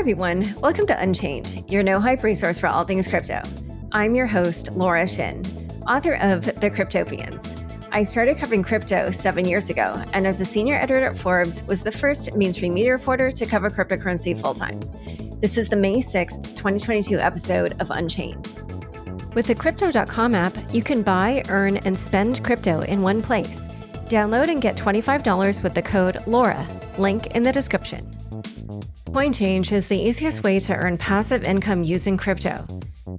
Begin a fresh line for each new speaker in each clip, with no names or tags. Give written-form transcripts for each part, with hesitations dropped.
everyone. Welcome to Unchained, your no-hype resource for all things crypto. I'm your host, Laura Shin, author of The Cryptopians. I started covering crypto 7 years ago, and as a senior editor at Forbes, was the first mainstream media reporter to cover cryptocurrency full-time. This is the May 6th, 2022 episode of Unchained. With the Crypto.com app, you can buy, earn, and spend crypto in one place. Download and get $25 with the code LAURA, link in the description. CoinChange is the easiest way to earn passive income using crypto.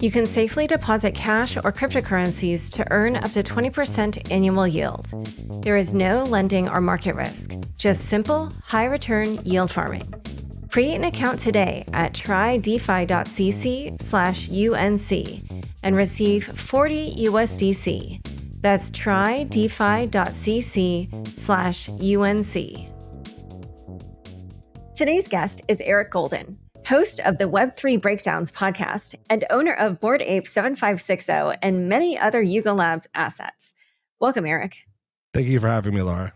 You can safely deposit cash or cryptocurrencies to earn up to 20% annual yield. There is no lending or market risk, just simple, high-return yield farming. Create an account today at trydefi.cc/UNC and receive 40 USDC. That's trydefi.cc/UNC. Today's guest is Eric Golden, host of the Web3 Breakdowns podcast and owner of Bored Ape 7560 and many other Yuga Labs assets. Welcome, Eric.
Thank you for having me, Laura.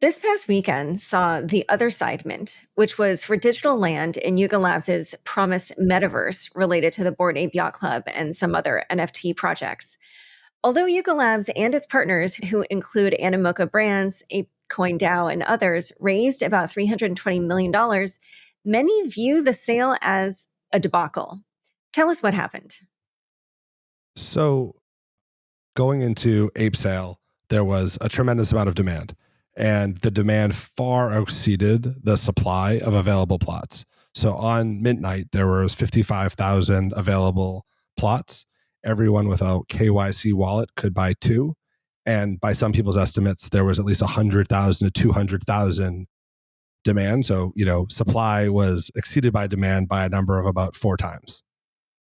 This past weekend saw the Otherside mint, which was for digital land in Yuga Labs' promised metaverse related to the Bored Ape Yacht Club and some other NFT projects. Although Yuga Labs and its partners, who include Animoca Brands, ApeCoin DAO, and others, raised about $320 million, many view the sale as a debacle. Tell us what happened.
So going into Ape sale, there was a tremendous amount of demand, and the demand far exceeded the supply of available plots. So on mint night, there was 55,000 available plots. Everyone with a KYC wallet could buy two. And by some people's estimates, there was at least 100,000 to 200,000 demand. So, supply was exceeded by demand by a number of about 4 times.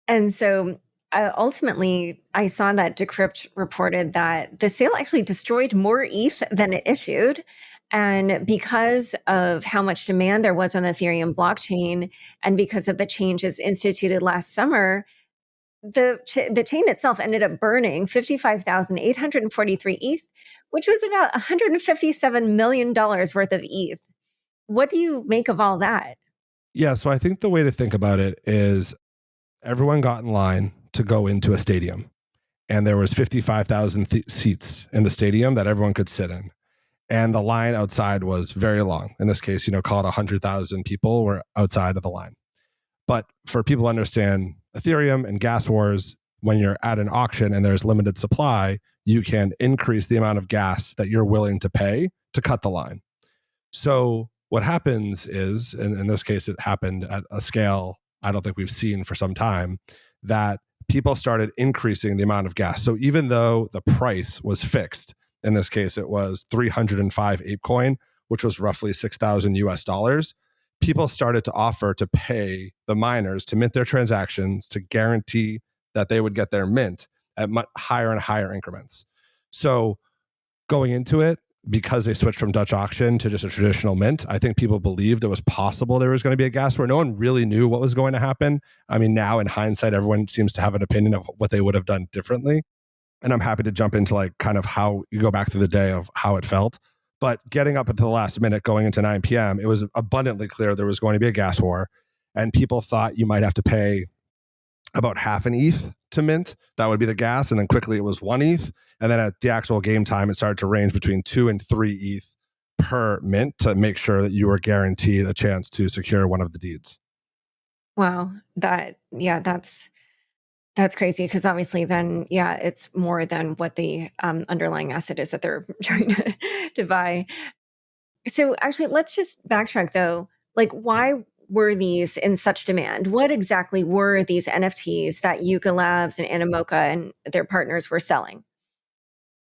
And so ultimately, I saw that Decrypt reported that the sale actually destroyed more ETH than it issued. And because of how much demand there was on the Ethereum blockchain, and because of the changes instituted last summer, the chain itself ended up burning 55,843 ETH, which was about $157 million worth of ETH. What do you make of all that?
Yeah, so I think the way to think about it is everyone got in line to go into a stadium, and there was 55,000 seats in the stadium that everyone could sit in. And the line outside was very long. In this case, call it 100,000 people were outside of the line. But for people to understand Ethereum and gas wars, when you're at an auction and there's limited supply, you can increase the amount of gas that you're willing to pay to cut the line. So what happens is, and in this case, it happened at a scale I don't think we've seen for some time, that people started increasing the amount of gas. So even though the price was fixed, in this case, it was 305 ApeCoin, which was roughly 6,000 US dollars, people started to offer to pay the miners to mint their transactions to guarantee that they would get their mint at much higher and higher increments. So going into it, because they switched from Dutch auction to just a traditional mint, I think people believed it was possible there was going to be a gas war. No one really knew what was going to happen. I mean, now in hindsight, everyone seems to have an opinion of what they would have done differently. And I'm happy to jump into kind of how you go back through the day of how it felt. But getting up until the last minute, going into 9 p.m., it was abundantly clear there was going to be a gas war. And people thought you might have to pay about half an ETH to mint. That would be the gas. And then quickly it was 1 ETH. And then at the actual game time, it started to range between 2 and 3 ETH per mint to make sure that you were guaranteed a chance to secure one of the deeds.
Wow. That's crazy, because obviously then, it's more than what the underlying asset is that they're trying to buy. So actually, let's just backtrack though. Why were these in such demand? What exactly were these NFTs that Yuga Labs and Animoca and their partners were selling?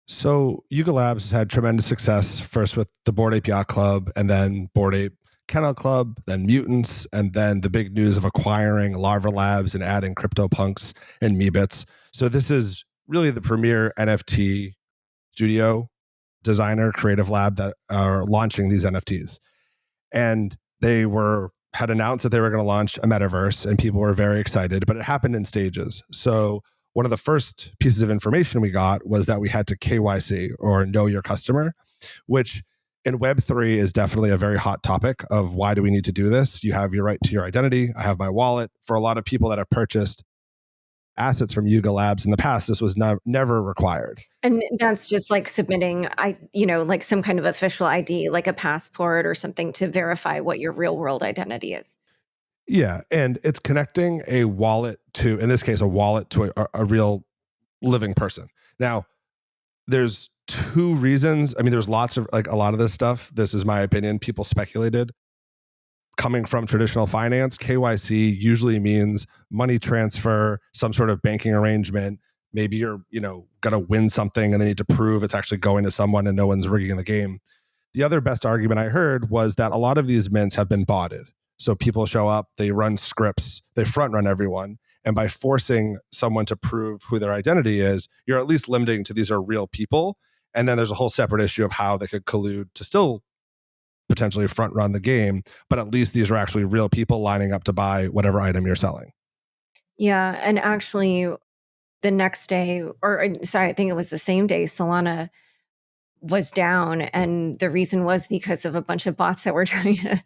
So Yuga Labs has had tremendous success, first with the Bored Ape Yacht Club, and then Bored Ape Kennel Club, then Mutants, and then the big news of acquiring Larva Labs and adding CryptoPunks and Meebits. So this is really the premier NFT studio, designer, creative lab that are launching these NFTs. And they had announced that they were going to launch a metaverse, and people were very excited, but it happened in stages. So one of the first pieces of information we got was that we had to KYC, or know your customer, which And Web3 is definitely a very hot topic of why do we need to do this? You have your right to your identity. I have my wallet. For a lot of people that have purchased assets from Yuga Labs in the past, this was never required.
And that's just like submitting, like some kind of official ID, like a passport or something to verify what your real world identity is.
Yeah. And it's connecting a wallet to, in this case, a wallet to a real living person. Now, there's two reasons. I mean, there's lots of, like, a lot of this stuff, this is my opinion, people speculated. Coming from traditional finance, KYC usually means money transfer, some sort of banking arrangement. Maybe you're, going to win something and they need to prove it's actually going to someone and no one's rigging the game. The other best argument I heard was that a lot of these mints have been botted. So people show up, they run scripts, they front run everyone. And by forcing someone to prove who their identity is, you're at least limiting to these are real people. And then there's a whole separate issue of how they could collude to still potentially front run the game. But at least these are actually real people lining up to buy whatever item you're selling.
Yeah. And actually, the next day, I think it was the same day, Solana was down. And the reason was because of a bunch of bots that were trying to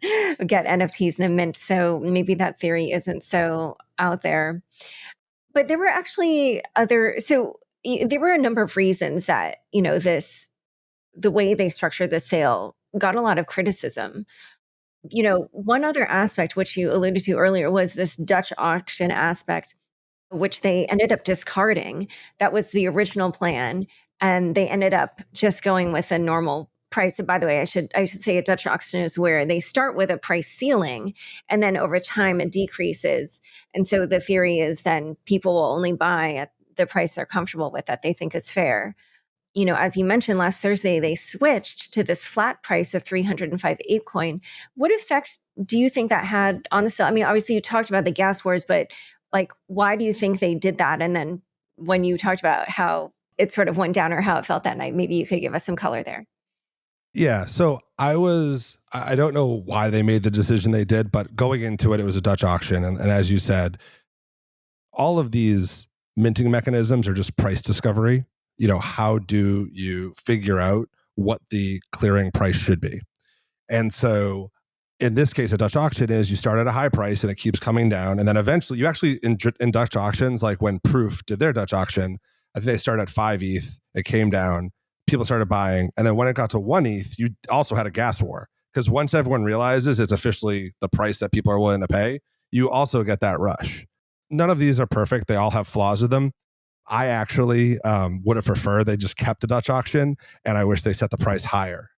get NFTs in a mint. So maybe that theory isn't so out there. But there were actually there were a number of reasons that, the way they structured the sale got a lot of criticism. One other aspect, which you alluded to earlier, was this Dutch auction aspect, which they ended up discarding. That was the original plan. And they ended up just going with a normal price. And by the way, I should say a Dutch auction is where they start with a price ceiling and then over time it decreases. And so the theory is then people will only buy at the price they're comfortable with, that they think is fair. As you mentioned, last Thursday, they switched to this flat price of 305 ApeCoin. What effect do you think that had on the sale? I mean, obviously you talked about the gas wars, but like, why do you think they did that? And then when you talked about how it sort of went down or how it felt that night, maybe you could give us some color there.
Yeah. So I don't know why they made the decision they did, but going into it, it was a Dutch auction. And as you said, all of these minting mechanisms are just price discovery. How do you figure out what the clearing price should be? And so in this case, a Dutch auction is you start at a high price and it keeps coming down. And then eventually you actually, in Dutch auctions, like when Proof did their Dutch auction, I think they started at 5 ETH, it came down, people started buying. And then when it got to 1 ETH, you also had a gas war. Because once everyone realizes it's officially the price that people are willing to pay, you also get that rush. None of these are perfect. They all have flaws with them. I actually would have preferred they just kept the Dutch auction, and I wish they set the price higher.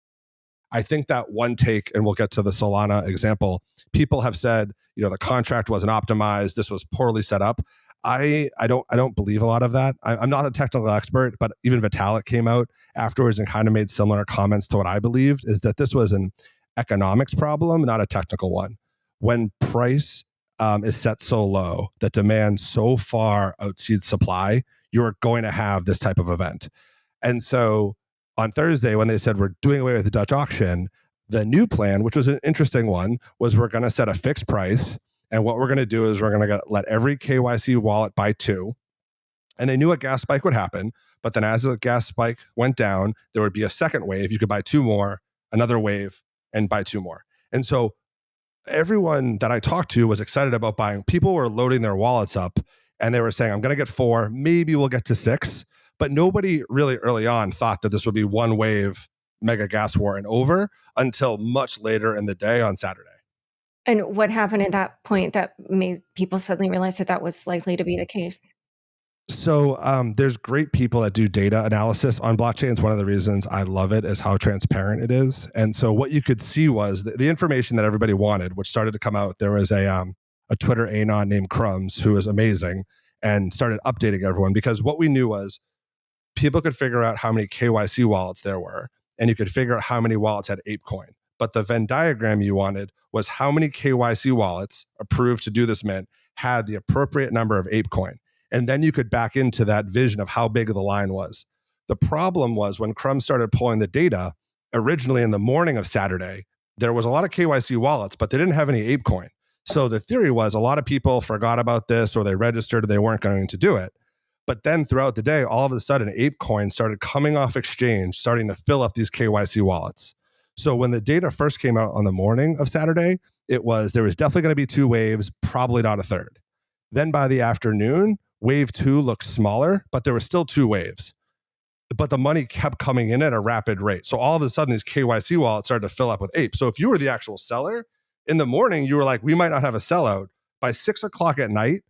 I think that one take, and we'll get to the Solana example, people have said, the contract wasn't optimized, this was poorly set up. I don't believe a lot of that. I'm not a technical expert, but even Vitalik came out afterwards and kind of made similar comments to what I believed, is that this was an economics problem, not a technical one. When price is set so low that demand so far exceeds supply, you're going to have this type of event. And so on Thursday, when they said we're doing away with the Dutch auction, the new plan, which was an interesting one, was we're going to set a fixed price. And what we're going to do is we're going to let every KYC wallet buy 2. And they knew a gas spike would happen. But then as the gas spike went down, there would be a second wave. You could buy 2 more, another wave, and buy 2 more. And so everyone that I talked to was excited about buying. People were loading their wallets up and they were saying, I'm going to get 4, maybe we'll get to 6. But nobody really early on thought that this would be one wave mega gas war and over until much later in the day on Saturday.
And what happened at that point that made people suddenly realize that that was likely to be the case?
So there's great people that do data analysis on blockchains. One of the reasons I love it is how transparent it is. And so what you could see was the information that everybody wanted, which started to come out. There was a Twitter anon named Crumbs who was amazing and started updating everyone, because what we knew was people could figure out how many KYC wallets there were, and you could figure out how many wallets had ApeCoin. But the Venn diagram you wanted was how many KYC wallets approved to do this mint had the appropriate number of ApeCoin. And then you could back into that vision of how big the line was. The problem was when Crumbs started pulling the data, originally in the morning of Saturday, there was a lot of KYC wallets, but they didn't have any ApeCoin. So the theory was a lot of people forgot about this, or they registered and they weren't going to do it. But then throughout the day, all of a sudden, ApeCoin started coming off exchange, starting to fill up these KYC wallets. So when the data first came out on the morning of Saturday, there was definitely going to be 2 waves, probably not a third. Then by the afternoon, wave 2 looked smaller, but there were still 2 waves. But the money kept coming in at a rapid rate. So all of a sudden, these KYC wallets started to fill up with Ape. So if you were the actual seller, in the morning, you were like, we might not have a sellout. By 6 o'clock at night,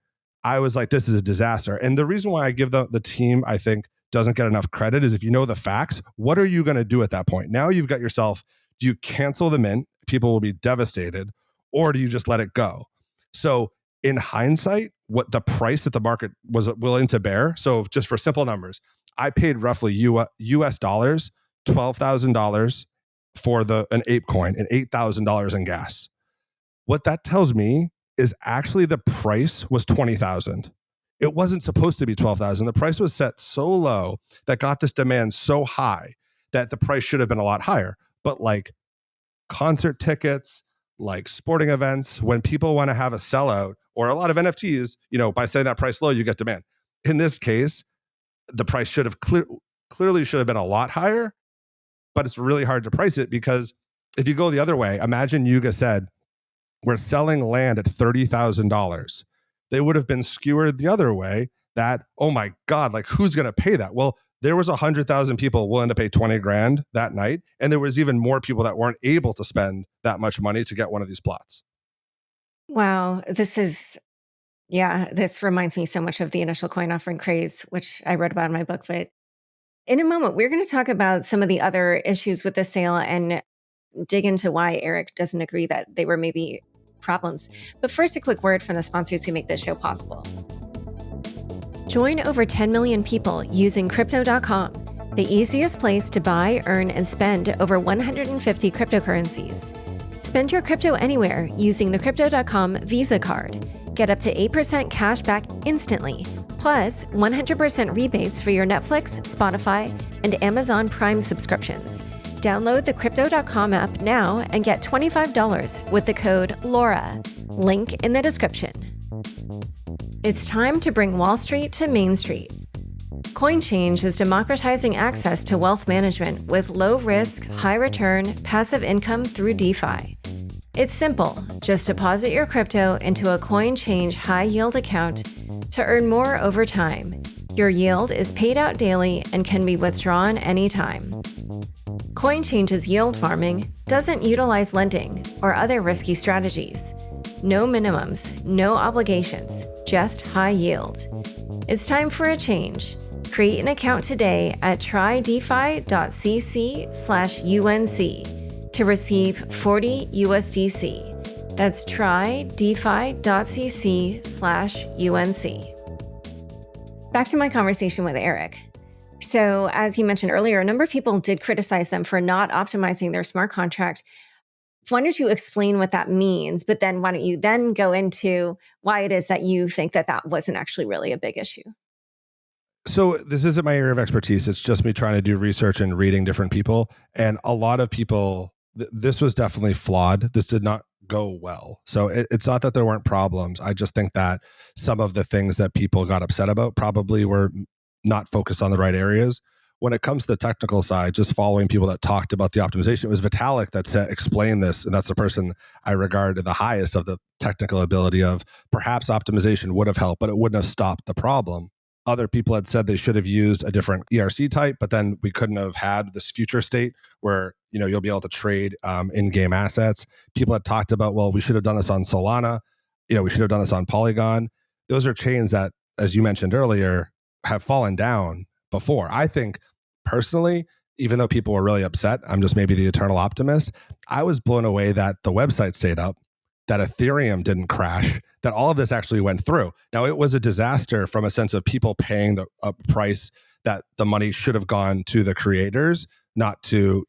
I was like, this is a disaster. And the reason why I give the team, I think, doesn't get enough credit is if you know the facts, what are you going to do at that point? Now you've got yourself, do you cancel the mint? People will be devastated. Or do you just let it go? So in hindsight, what the price that the market was willing to bear, so just for simple numbers, I paid roughly US dollars, $12,000 for an ApeCoin and $8,000 in gas. What that tells me is actually the price was $20,000. It wasn't supposed to be $12,000. The price was set so low that got this demand so high that the price should have been a lot higher. But like concert tickets, like sporting events, when people want to have a sellout or a lot of NFTs, by setting that price low, you get demand. In this case, the price should have clearly should have been a lot higher, but it's really hard to price it because if you go the other way, imagine Yuga said, we're selling land at $30,000. They would have been skewered the other way that, oh my God, like who's going to pay that? Well, there was 100,000 people willing to pay 20 grand that night. And there was even more people that weren't able to spend that much money to get one of these plots.
Wow. This reminds me so much of the initial coin offering craze, which I wrote about in my book. But in a moment, we're going to talk about some of the other issues with the sale and dig into why Eric doesn't agree that they were maybe problems. But first, a quick word from the sponsors who make this show possible. Join over 10 million people using Crypto.com, the easiest place to buy, earn, and spend over 150 cryptocurrencies. Spend your crypto anywhere using the Crypto.com Visa card. Get up to 8% cash back instantly, plus 100% rebates for your Netflix, Spotify, and Amazon Prime subscriptions. Download the Crypto.com app now and get $25 with the code LAURA. Link in the description. It's time to bring Wall Street to Main Street. CoinChange is democratizing access to wealth management with low risk, high return, passive income through DeFi. It's simple. Just deposit your crypto into a CoinChange high yield account to earn more over time. Your yield is paid out daily and can be withdrawn anytime. CoinChange's yield farming doesn't utilize lending or other risky strategies. No minimums, no obligations, just high yield. It's time for a change. Create an account today at trydefi.cc/UNC to receive 40 USDC. That's trydefi.cc/UNC. Back to my conversation with Eric. So as you mentioned earlier, a number of people did criticize them for not optimizing their smart contract. Why don't you explain what that means? But then why don't you then go into why it is that you think that that wasn't actually really a big issue?
So this isn't my area of expertise. It's just me trying to do research and reading different people. And a lot of people, this was definitely flawed. This did not go well. So it's not that there weren't problems. I just think that some of the things that people got upset about probably were not focused on the right areas. When it comes to the technical side, just following people that talked about the optimization, it was Vitalik that explained this, and that's the person I regard the highest of the technical ability of perhaps optimization would have helped, but it wouldn't have stopped the problem. Other people had said they should have used a different ERC type, but then we couldn't have had this future state where you'll be able to trade in-game assets. People had talked about, well, we should have done this on Solana. We should have done this on Polygon. Those are chains that, as you mentioned earlier, have fallen down before. I think personally, even though people were really upset, I'm just maybe the eternal optimist. I was blown away that the website stayed up, that Ethereum didn't crash, that all of this actually went through. Now, it was a disaster from a sense of people paying the price that the money should have gone to the creators, not to,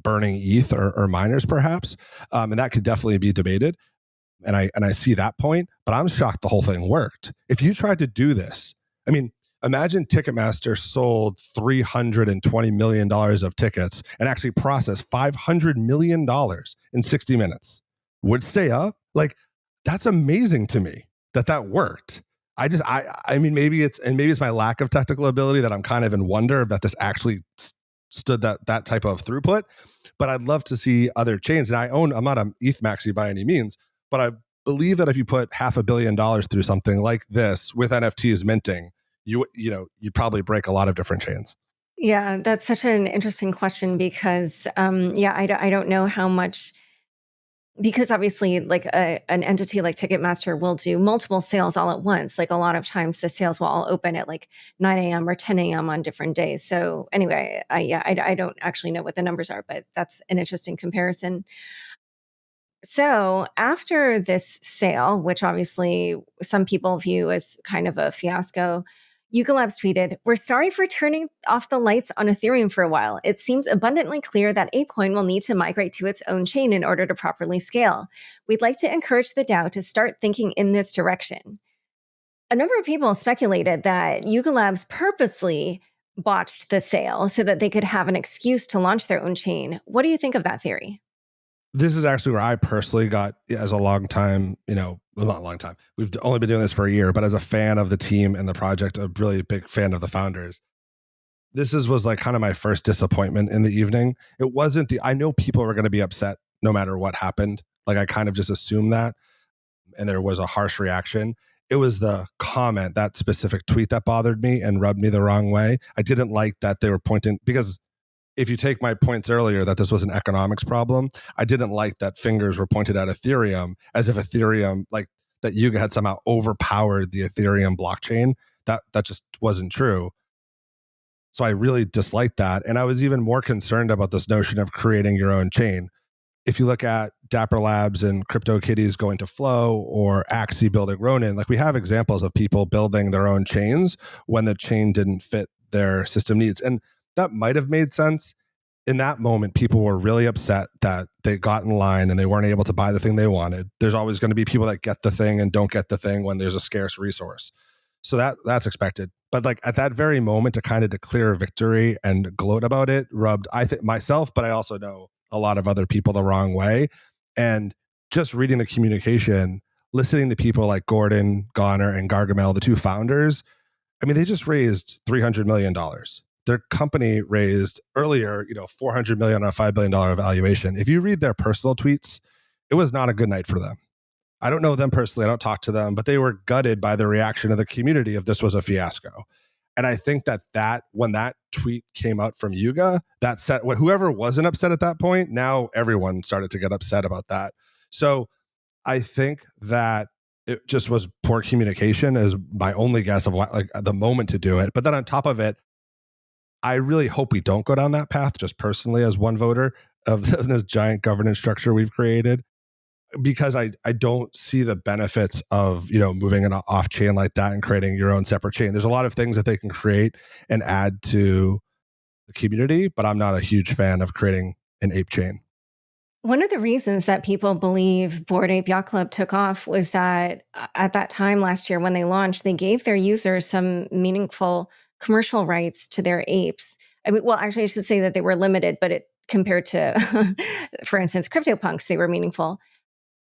burning ETH or miners perhaps. And that could definitely be debated. And I see that point, but I'm shocked the whole thing worked. If you tried to do this, imagine Ticketmaster sold $320 million of tickets and actually processed $500 million in 60 minutes. Would stay up? Like, that's amazing to me that worked. Maybe it's my lack of technical ability that I'm kind of in wonder that this actually stood that type of throughput. But I'd love to see other chains. And I'm not an ETH maxi by any means, but I believe that if you put $500 million through something like this with NFTs minting, you'd probably break a lot of different chains.
Yeah, that's such an interesting question because, I don't know how much, because obviously, like an entity like Ticketmaster will do multiple sales all at once. Like a lot of times, the sales will all open at like 9 a.m. or 10 a.m. on different days. So anyway, I don't actually know what the numbers are, but that's an interesting comparison. So after this sale, which obviously some people view as kind of a fiasco, Yuga Labs tweeted, "We're sorry for turning off the lights on Ethereum for a while. It seems abundantly clear that ApeCoin will need to migrate to its own chain in order to properly scale. We'd like to encourage the DAO to start thinking in this direction." A number of people speculated that Yuga Labs purposely botched the sale so that they could have an excuse to launch their own chain. What do you think of that theory?
This is actually where I personally got, as a long time, well, not a long time. We've only been doing this for a year, but as a fan of the team and the project, a really big fan of the founders. Was like kind of my first disappointment in the evening. It wasn't I know people were going to be upset no matter what happened. Like I kind of just assumed that. And there was a harsh reaction. It was the comment, that specific tweet, that bothered me and rubbed me the wrong way. I didn't like that they were pointing, because if you take my points earlier that this was an economics problem, I didn't like that fingers were pointed at Ethereum as if Ethereum, like that Yuga had somehow overpowered the Ethereum blockchain. That just wasn't true. So I really disliked that. And I was even more concerned about this notion of creating your own chain. If you look at Dapper Labs and CryptoKitties going to Flow, or Axie building Ronin, like we have examples of people building their own chains when the chain didn't fit their system needs. And that might have made sense. In that moment, people were really upset that they got in line and they weren't able to buy the thing they wanted. There's always going to be people that get the thing and don't get the thing when there's a scarce resource. So that's expected. But like at that very moment, to kind of declare victory and gloat about it rubbed, I think, myself, but I also know a lot of other people the wrong way. And just reading the communication, listening to people like Gordon, Goner, and Gargamel, the two founders, I mean, they just raised $300 million. Their company raised earlier, $400 million on a $5 billion valuation. If you read their personal tweets, it was not a good night for them. I don't know them personally. I don't talk to them, but they were gutted by the reaction of the community if this was a fiasco. And I think that when that tweet came out from Yuga, that set whoever wasn't upset at that point, now everyone started to get upset about that. So I think that it just was poor communication, is my only guess of what, like, the moment to do it. But then on top of it, I really hope we don't go down that path, just personally as one voter of this giant governance structure we've created, because I don't see the benefits of moving an off chain like that and creating your own separate chain. There's a lot of things that they can create and add to the community, but I'm not a huge fan of creating an ape chain.
One of the reasons that people believe Bored Ape Yacht Club took off was that at that time last year when they launched, they gave their users some meaningful commercial rights to their apes. I mean, well, actually, I should say that they were limited, but compared to, for instance, CryptoPunks, they were meaningful.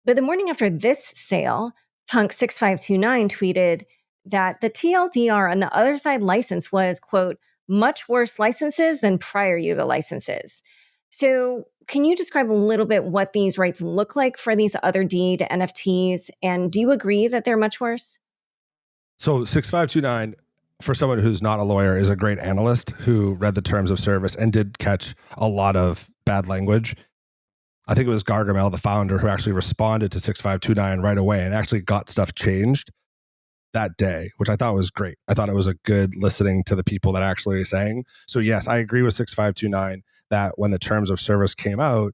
But the morning after this sale, Punk6529 tweeted that the TLDR on the Otherside license was, quote, much worse licenses than prior Yuga licenses. So can you describe a little bit what these rights look like for these Otherdeed NFTs? And do you agree that they're much worse?
So 6529, for someone who's not a lawyer, is a great analyst who read the terms of service and did catch a lot of bad language. I think it was Gargamel, the founder, who actually responded to 6529 right away and actually got stuff changed that day, which I thought was great. I thought it was a good listening to the people that actually are saying. So yes, I agree with 6529 that when the terms of service came out,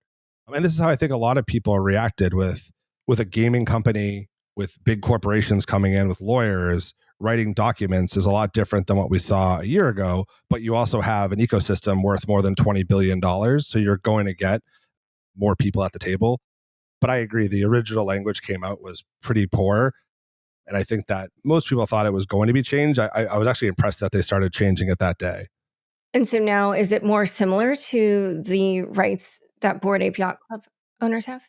and this is how I think a lot of people reacted with a gaming company, with big corporations coming in with lawyers, writing documents is a lot different than what we saw a year ago. But you also have an ecosystem worth more than $20 billion. So you're going to get more people at the table. But I agree, the original language came out was pretty poor. And I think that most people thought it was going to be changed. I was actually impressed that they started changing it that day.
And so now, is it more similar to the rights that Bored Ape Yacht Club owners have?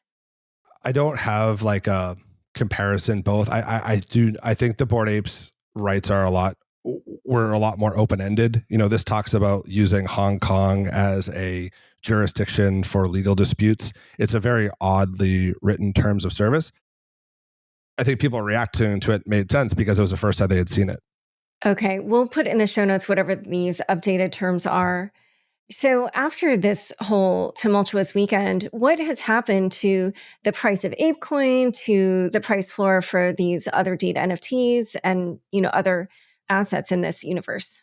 I don't have like a comparison both. I think the Bored Apes rights are a lot were a lot more open-ended. This talks about using Hong Kong as a jurisdiction for legal disputes. It's a very oddly written terms of service. I think people reacting to it made sense because it was the first time they had seen it.
Okay, we'll put in the show notes whatever these updated terms are. So after this whole tumultuous weekend, what has happened to the price of ApeCoin, to the price floor for these Otherdeed NFTs and, other assets in this universe?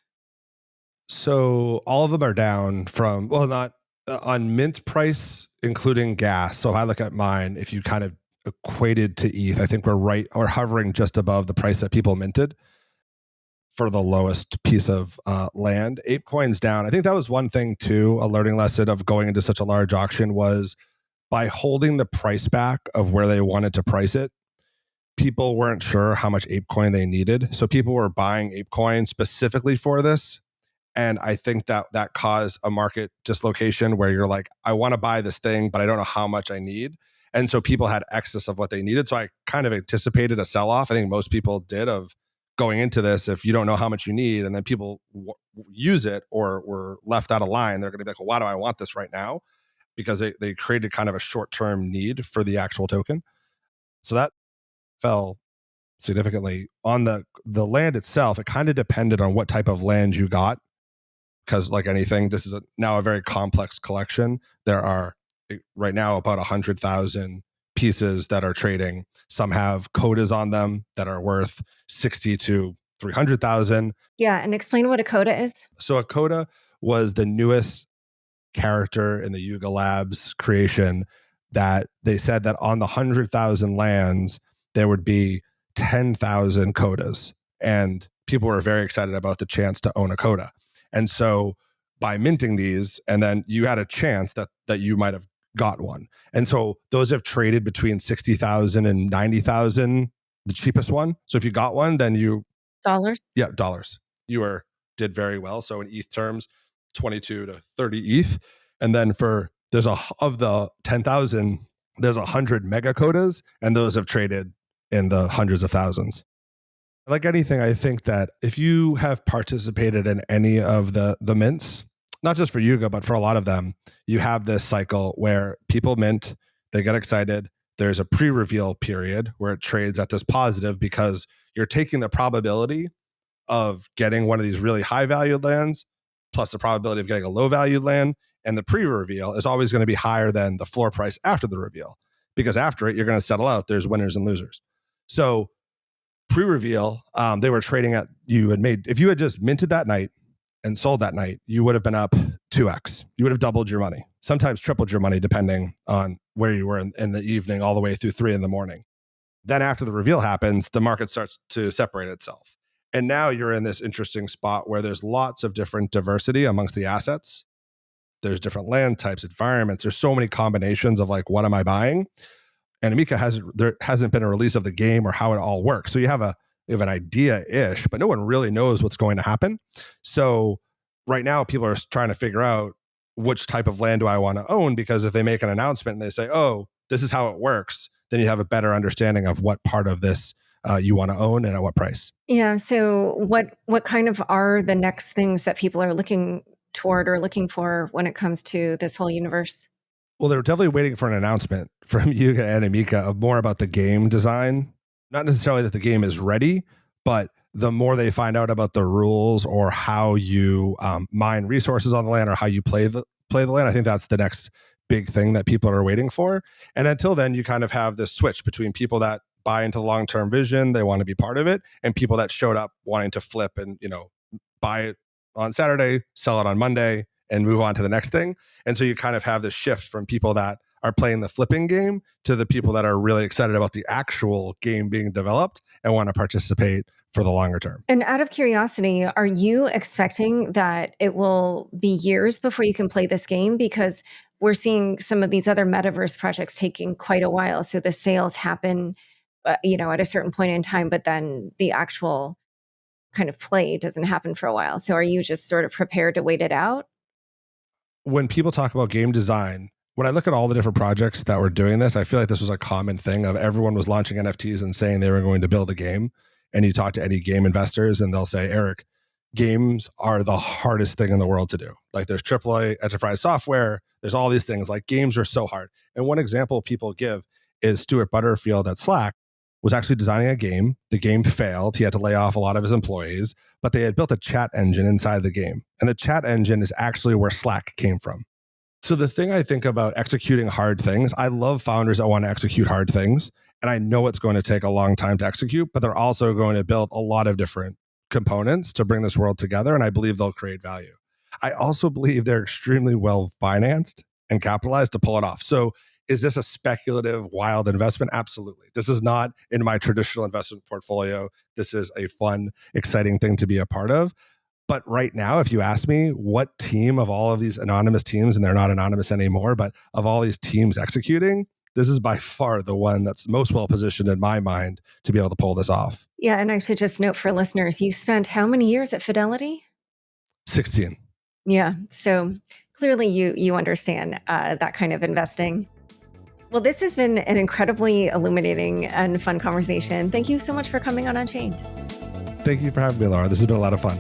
So all of them are down from, well, not on mint price, including gas. So if I look at mine, if you kind of equated to ETH, I think we're hovering just above the price that people minted for the lowest piece of land. ApeCoin's down. I think that was one thing too, a learning lesson of going into such a large auction was by holding the price back of where they wanted to price it, people weren't sure how much ApeCoin they needed. So people were buying ApeCoin specifically for this. And I think that caused a market dislocation where you're like, I want to buy this thing, but I don't know how much I need. And so people had excess of what they needed. So I kind of anticipated a sell-off. I think most people did of going into this. If you don't know how much you need and then people use it or were left out of line, they're going to be like, well, why do I want this right now? Because they created kind of a short-term need for the actual token. So that fell significantly. On the land itself, it kind of depended on what type of land you got. Because like anything, this is now a very complex collection. There are right now about 100,000 pieces that are trading. Some have codas on them that are worth 60 to 300,000.
Yeah, and explain what a coda is.
So a coda was the newest character in the Yuga Labs creation that they said that on the 100,000 lands, there would be 10,000 codas. And people were very excited about the chance to own a coda. And so by minting these, and then you had a chance that you might have got one. And so those have traded between 60,000 and 90,000, the cheapest one. So if you got one, then you...
Dollars?
Yeah, dollars. You did very well. So in ETH terms, 22 to 30 ETH. And then of the 10,000, there's 100 mega codas, and those have traded in the hundreds of thousands. Like anything, I think that if you have participated in any of the mints, not just for Yuga, but for a lot of them, you have this cycle where people mint, they get excited. There's a pre-reveal period where it trades at this positive because you're taking the probability of getting one of these really high valued lands plus the probability of getting a low valued land. And the pre-reveal is always going to be higher than the floor price after the reveal, because after it, you're going to settle out. There's winners and losers. So pre-reveal, they were trading at, if you had just minted that night and sold that night, you would have been up 2x. You would have doubled your money, sometimes tripled your money, depending on where you were in the evening, all the way through 3 a.m. Then after the reveal happens, the market starts to separate itself. And now you're in this interesting spot where there's lots of different diversity amongst the assets. There's different land types, environments. There's so many combinations of like, what am I buying? And there hasn't been a release of the game or how it all works. So you have an idea-ish, but no one really knows what's going to happen. So right now, people are trying to figure out which type of land do I want to own, because if they make an announcement and they say, oh, this is how it works, then you have a better understanding of what part of this you want to own and at what price.
Yeah. So what kind of are the next things that people are looking toward or looking for when it comes to this whole universe?
Well, they're definitely waiting for an announcement from Yuga and Amika of more about the game design. Not necessarily that the game is ready, but the more they find out about the rules or how you mine resources on the land or how you play the land, I think that's the next big thing that people are waiting for. And until then, you kind of have this switch between people that buy into the long-term vision, they want to be part of it, and people that showed up wanting to flip and, buy it on Saturday, sell it on Monday, and move on to the next thing. And so you kind of have this shift from people that are playing the flipping game to the people that are really excited about the actual game being developed and want to participate for the longer term.
And out of curiosity, are you expecting that it will be years before you can play this game? Because we're seeing some of these other metaverse projects taking quite a while. So the sales happen, at a certain point in time, but then the actual kind of play doesn't happen for a while. So are you just sort of prepared to wait it out?
When people talk about game design, when I look at all the different projects that were doing this, I feel like this was a common thing of everyone was launching NFTs and saying they were going to build a game. And you talk to any game investors and they'll say, Eric, games are the hardest thing in the world to do. Like there's AAA enterprise software, there's all these things. Like games are so hard. And one example people give is Stuart Butterfield at Slack was actually designing a game. The game failed. He had to lay off a lot of his employees, but they had built a chat engine inside the game. And the chat engine is actually where Slack came from. So the thing I think about executing hard things, I love founders that want to execute hard things. And I know it's going to take a long time to execute, but they're also going to build a lot of different components to bring this world together. And I believe they'll create value. I also believe they're extremely well financed and capitalized to pull it off. So is this a speculative, wild investment? Absolutely. This is not in my traditional investment portfolio. This is a fun, exciting thing to be a part of. But right now, if you ask me what team of all of these anonymous teams, and they're not anonymous anymore, but of all these teams executing, this is by far the one that's most well positioned in my mind to be able to pull this off.
Yeah, and I should just note for listeners, you spent how many years at Fidelity?
16.
Yeah, so clearly you understand that kind of investing. Well, this has been an incredibly illuminating and fun conversation. Thank you so much for coming on Unchained.
Thank you for having me, Laura. This has been a lot of fun.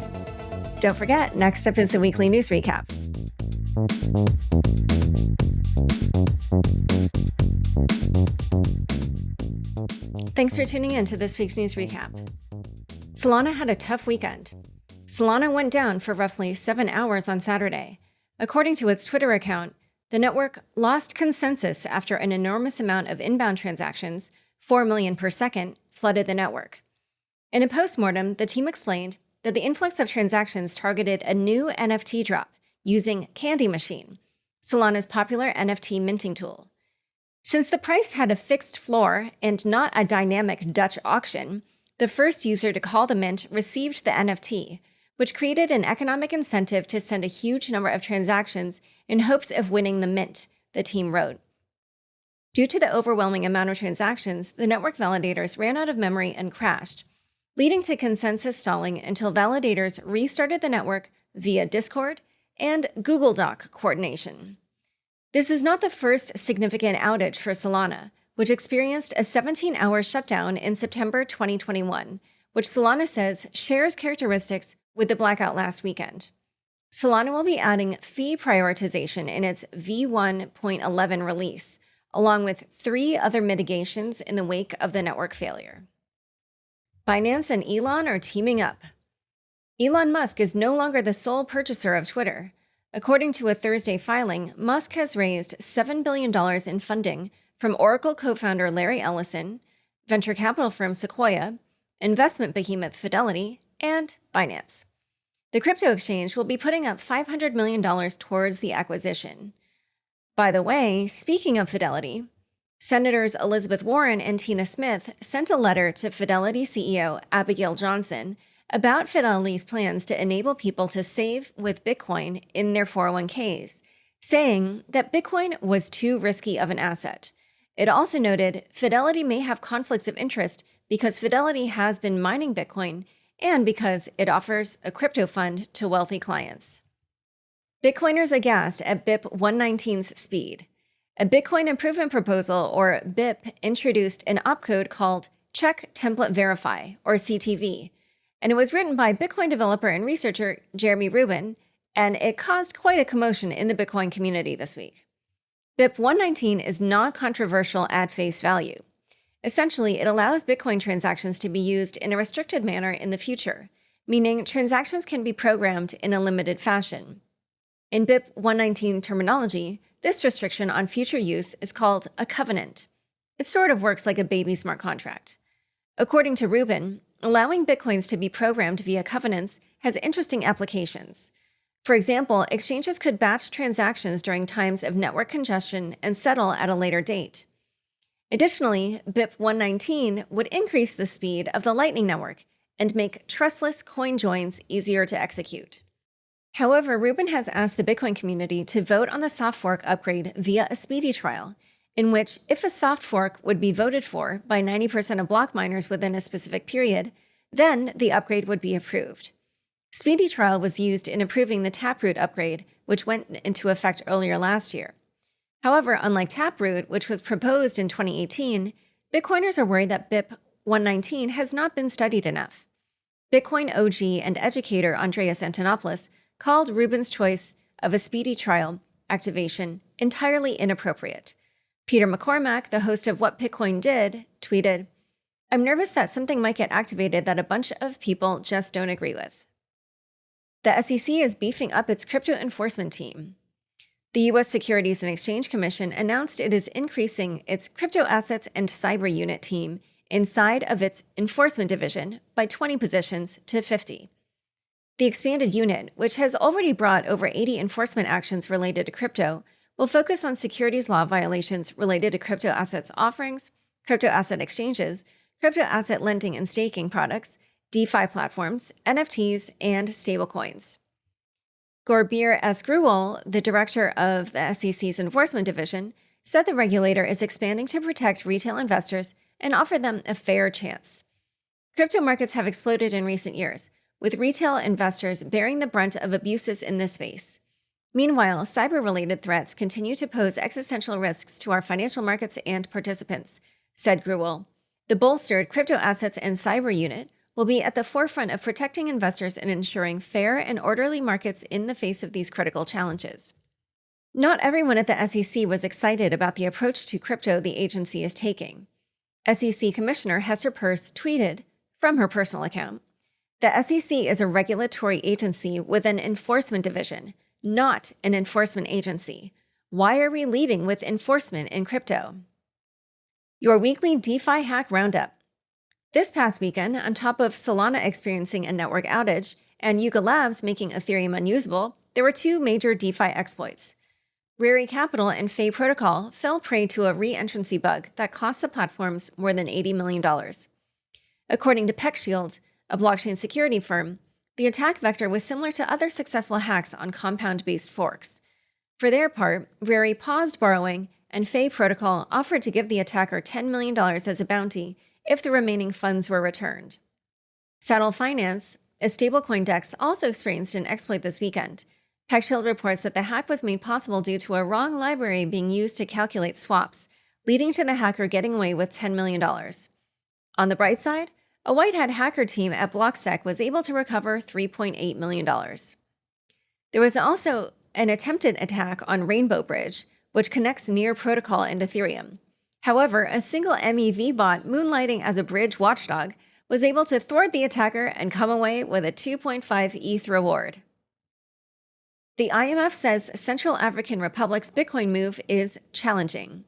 Don't forget, next up is the weekly news recap. Thanks for tuning in to this week's news recap. Solana had a tough weekend. Solana went down for roughly 7 hours on Saturday. According to its Twitter account, the network lost consensus after an enormous amount of inbound transactions, 4 million per second, flooded the network. In a postmortem, the team explained that the influx of transactions targeted a new NFT drop using Candy Machine, Solana's popular NFT minting tool. Since the price had a fixed floor and not a dynamic Dutch auction, the first user to call the mint received the NFT, which created an economic incentive to send a huge number of transactions in hopes of winning the mint, the team wrote. Due to the overwhelming amount of transactions, the network validators ran out of memory and crashed, leading to consensus stalling until validators restarted the network via Discord and Google Doc coordination. This is not the first significant outage for Solana, which experienced a 17-hour shutdown in September 2021, which Solana says shares characteristics with the blackout last weekend. Solana will be adding fee prioritization in its V1.11 release, along with 3 other mitigations in the wake of the network failure. Binance and Elon are teaming up. Elon Musk is no longer the sole purchaser of Twitter. According to a Thursday filing, Musk has raised $7 billion in funding from Oracle co-founder Larry Ellison, venture capital firm Sequoia, investment behemoth Fidelity, and Binance. The crypto exchange will be putting up $500 million towards the acquisition. By the way, speaking of Fidelity, Senators Elizabeth Warren and Tina Smith sent a letter to Fidelity CEO Abigail Johnson about Fidelity's plans to enable people to save with Bitcoin in their 401ks, saying that Bitcoin was too risky of an asset. It also noted Fidelity may have conflicts of interest because Fidelity has been mining Bitcoin and because it offers a crypto fund to wealthy clients. Bitcoiners aghast at BIP.119's speed. A Bitcoin Improvement Proposal, or BIP, introduced an opcode called Check Template Verify, or CTV, and it was written by Bitcoin developer and researcher Jeremy Rubin, and it caused quite a commotion in the Bitcoin community this week. BIP.119 is not controversial at face value. Essentially, it allows Bitcoin transactions to be used in a restricted manner in the future, meaning transactions can be programmed in a limited fashion. In BIP.119 terminology, this restriction on future use is called a covenant. It sort of works like a baby smart contract. According to Rubin, allowing Bitcoins to be programmed via covenants has interesting applications. For example, exchanges could batch transactions during times of network congestion and settle at a later date. Additionally, BIP.119 would increase the speed of the Lightning Network and make trustless coin joins easier to execute. However, Rubin has asked the Bitcoin community to vote on the soft fork upgrade via a speedy trial, in which if a soft fork would be voted for by 90% of block miners within a specific period, then the upgrade would be approved. Speedy trial was used in approving the Taproot upgrade, which went into effect earlier last year. However, unlike Taproot, which was proposed in 2018, Bitcoiners are worried that BIP.119 has not been studied enough. Bitcoin OG and educator Andreas Antonopoulos called Rubin's choice of a speedy trial activation entirely inappropriate. Peter McCormack, the host of What Bitcoin Did, tweeted, "I'm nervous that something might get activated that a bunch of people just don't agree with." The SEC is beefing up its crypto enforcement team. The U.S. Securities and Exchange Commission announced it is increasing its crypto assets and cyber unit team inside of its enforcement division by 20 positions to 50. The expanded unit, which has already brought over 80 enforcement actions related to crypto, will focus on securities law violations related to crypto assets offerings, crypto asset exchanges, crypto asset lending and staking products, DeFi platforms, NFTs, and stablecoins. Gorbir S. Gruel, the director of the SEC's enforcement division, said the regulator is expanding to protect retail investors and offer them a fair chance. Crypto markets have exploded in recent years, with retail investors bearing the brunt of abuses in this space. Meanwhile, cyber-related threats continue to pose existential risks to our financial markets and participants, said Gruel. The bolstered crypto assets and cyber unit will be at the forefront of protecting investors and ensuring fair and orderly markets in the face of these critical challenges. Not everyone at the SEC was excited about the approach to crypto the agency is taking. SEC Commissioner Hester Peirce tweeted from her personal account, "The SEC is a regulatory agency with an enforcement division, not an enforcement agency. Why are we leading with enforcement in crypto?" Your weekly DeFi hack roundup. This past weekend, on top of Solana experiencing a network outage and Yuga Labs making Ethereum unusable, there were two major DeFi exploits. Rari Capital and Fei Protocol fell prey to a re-entrancy bug that cost the platforms more than $80 million. According to PeckShield, a blockchain security firm, the attack vector was similar to other successful hacks on compound-based forks. For their part, Rari paused borrowing, and Fei Protocol offered to give the attacker $10 million as a bounty if the remaining funds were returned. Saddle Finance, a stablecoin DEX, also experienced an exploit this weekend. PeckShield reports that the hack was made possible due to a wrong library being used to calculate swaps, leading to the hacker getting away with $10 million. On the bright side, a white hat hacker team at BlockSec was able to recover $3.8 million. There was also an attempted attack on Rainbow Bridge, which connects Near Protocol and Ethereum. However, a single MEV bot moonlighting as a bridge watchdog was able to thwart the attacker and come away with a 2.5 ETH reward. The IMF says Central African Republic's Bitcoin move is challenging.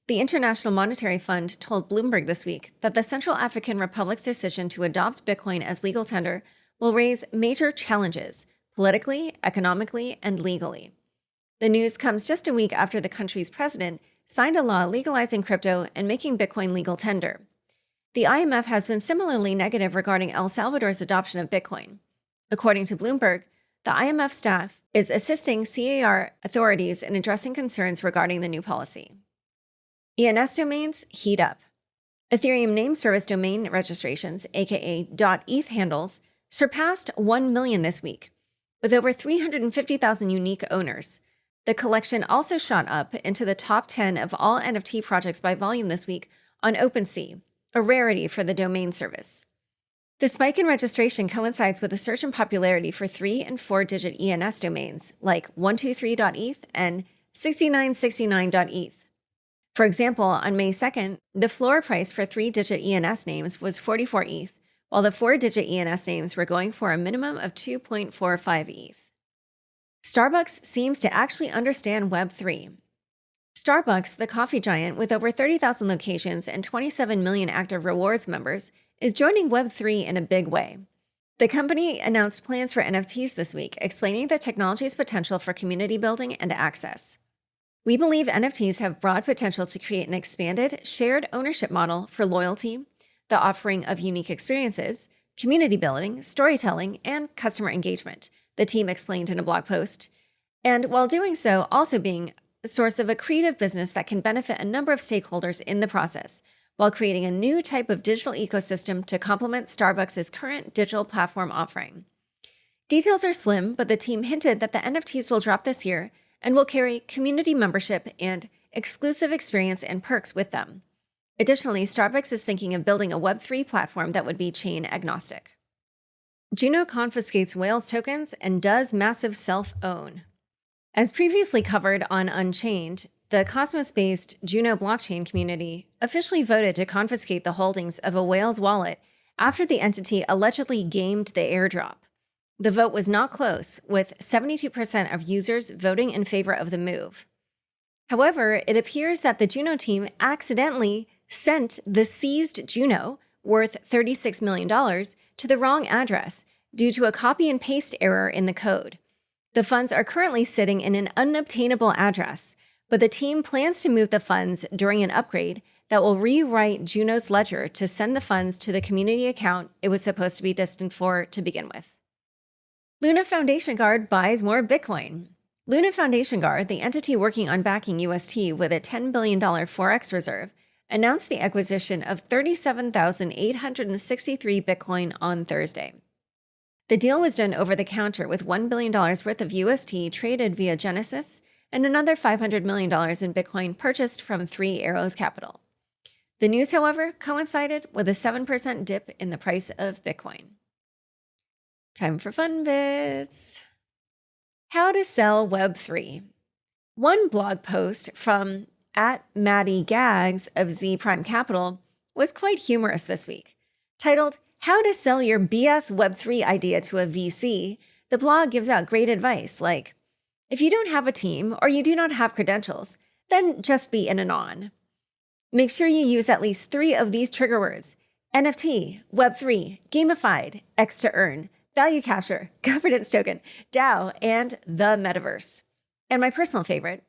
The International Monetary Fund told Bloomberg this week that the Central African Republic's decision to adopt Bitcoin as legal tender will raise major challenges, politically, economically, and legally. The news comes just a week after the country's president signed a law legalizing crypto and making Bitcoin legal tender. The IMF has been similarly negative regarding El Salvador's adoption of Bitcoin. According to Bloomberg, the IMF staff is assisting CAR authorities in addressing concerns regarding the new policy. ETH Domains Heat Up. Ethereum name service domain registrations, aka .eth handles, surpassed 1 million this week, with over 350,000 unique owners. The collection also shot up into the top 10 of all NFT projects by volume this week on OpenSea, a rarity for the domain service. The spike in registration coincides with a surge in popularity for 3- and 4-digit ENS domains like 123.eth and 6969.eth. For example, on May 2nd, the floor price for 3-digit ENS names was 44 ETH, while the 4-digit ENS names were going for a minimum of 2.45 ETH. Starbucks seems to actually understand Web3. Starbucks, the coffee giant with over 30,000 locations and 27 million active rewards members, is joining Web3 in a big way. The company announced plans for NFTs this week, explaining the technology's potential for community building and access. We believe NFTs have broad potential to create an expanded, shared ownership model for loyalty, the offering of unique experiences, community building, storytelling, and customer engagement, the team explained in a blog post. And while doing so, also being a source of a creative business that can benefit a number of stakeholders in the process, while creating a new type of digital ecosystem to complement Starbucks' current digital platform offering. Details are slim, but the team hinted that the NFTs will drop this year and will carry community membership and exclusive experience and perks with them. Additionally, Starbucks is thinking of building a Web3 platform that would be chain agnostic. Juno confiscates Whales tokens and does massive self-own. As previously covered on Unchained, the Cosmos-based Juno blockchain community officially voted to confiscate the holdings of a Whales wallet after the entity allegedly gamed the airdrop. The vote was not close, with 72% of users voting in favor of the move. However, it appears that the Juno team accidentally sent the seized Juno, worth $36 million, to the wrong address due to a copy and paste error in the code. The funds are currently sitting in an unobtainable address, but the team plans to move the funds during an upgrade that will rewrite Juno's ledger to send the funds to the community account it was supposed to be destined for to begin with. Luna Foundation Guard buys more Bitcoin. Luna Foundation Guard, the entity working on backing UST with a $10 billion Forex reserve, announced the acquisition of 37,863 Bitcoin on Thursday. The deal was done over the counter with $1 billion worth of UST traded via Genesis and another $500 million in Bitcoin purchased from Three Arrows Capital. The news, however, coincided with a 7% dip in the price of Bitcoin. Time for fun bits. How to sell Web3. One blog post from @MaddieGags of Z Prime Capital was quite humorous this week. Titled, How to Sell Your BS Web3 Idea to a VC, the blog gives out great advice like, if you don't have a team or you do not have credentials, then just be an anon. Make sure you use at least 3 of these trigger words: NFT, Web3, gamified, X to earn, value capture, governance token, DAO, and the metaverse. And my personal favorite,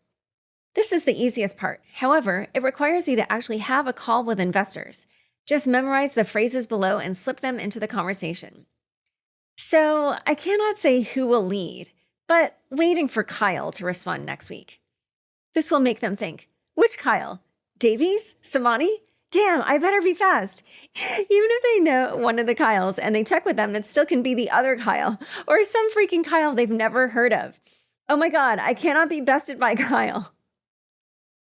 this is the easiest part. However, it requires you to actually have a call with investors. Just memorize the phrases below and slip them into the conversation. So I cannot say who will lead, but waiting for Kyle to respond next week. This will make them think, which Kyle? Davies? Samani? Damn, I better be fast. Even if they know one of the Kyles and they check with them, it still can be the other Kyle or some freaking Kyle they've never heard of. Oh my God, I cannot be bested by Kyle.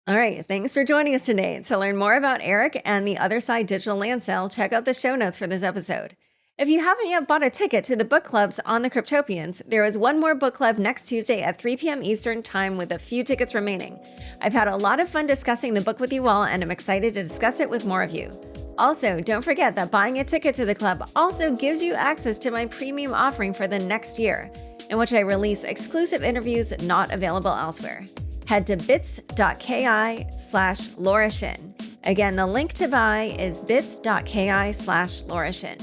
All right, thanks for joining us today. To learn more about Eric and the Otherside digital land sale, check out the show notes for this episode. If you haven't yet bought a ticket to the book clubs on the Cryptopians, there is one more book club next Tuesday at 3 p.m. Eastern Time with a few tickets remaining. I've had a lot of fun discussing the book with you all, and I'm excited to discuss it with more of you. Also, don't forget that buying a ticket to the club also gives you access to my premium offering for the next year, in which I release exclusive interviews not available elsewhere. Head to bits.ki/Laura Shin. Again, the link to buy is bits.ki/Laura Shin.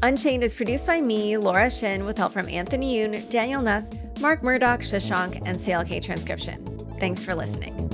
Unchained is produced by me, Laura Shin, with help from Anthony Yoon, Daniel Nuss, Mark Murdoch, Shashank, and CLK Transcription. Thanks for listening.